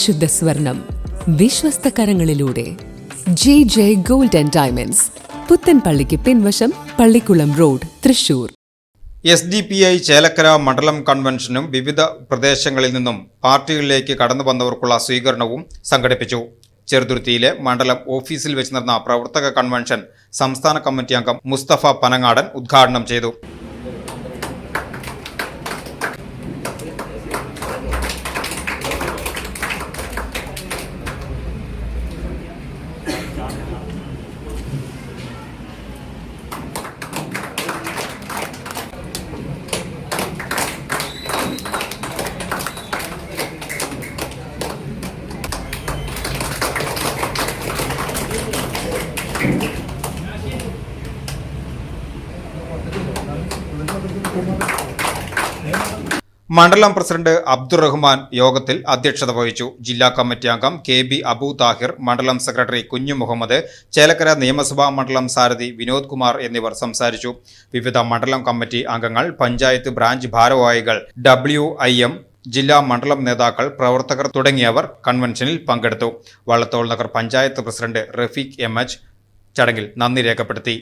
പരിശുദ്ധ സ്വർണം വിശ്വസ്ത കരങ്ങളിലൂടെ JJ Gold and Diamonds, പുത്തൻപള്ളിക്ക് പിൻവശം, പള്ളിക്കുളം റോഡ്, തൃശൂർ. SDPI ചേലക്കര മണ്ഡലം കൺവെൻഷനും വിവിധ പ്രദേശങ്ങളിൽ നിന്നും പാർട്ടികളിലേക്ക് കടന്നു വന്നവർക്കുള്ള സ്വീകരണവും സംഘടിപ്പിച്ചു. ചെറുതുരുത്തിയിലെ മണ്ഡലം ഓഫീസിൽ വെച്ച് നടന്ന പ്രവർത്തക കൺവെൻഷൻ സംസ്ഥാന കമ്മിറ്റി അംഗം മുസ്തഫ പനങ്ങാടൻ ഉദ്ഘാടനം ചെയ്തു. മണ്ഡലം പ്രസിഡന്റ് അബ്ദുറഹ്മാൻ യോഗത്തിൽ അധ്യക്ഷത വഹിച്ചു. ജില്ലാ കമ്മിറ്റി അംഗം KB അബു താഹിർ, മണ്ഡലം സെക്രട്ടറി കുഞ്ഞു മുഹമ്മദ്, ചേലക്കര നിയമസഭാ മണ്ഡലം സാരഥി വിനോദ് കുമാർ എന്നിവർ സംസാരിച്ചു. വിവിധ മണ്ഡലം കമ്മിറ്റി അംഗങ്ങൾ, പഞ്ചായത്ത് ബ്രാഞ്ച് ഭാരവാഹികൾ, WIM ജില്ലാ മണ്ഡലം നേതാക്കൾ, പ്രവർത്തകർ തുടങ്ങിയവർ കൺവെൻഷനിൽ പങ്കെടുത്തു. വള്ളത്തോൾ നഗർ പഞ്ചായത്ത് പ്രസിഡന്റ് റഫീഖ് MH ചടങ്ങിൽ നന്ദി രേഖപ്പെടുത്തി.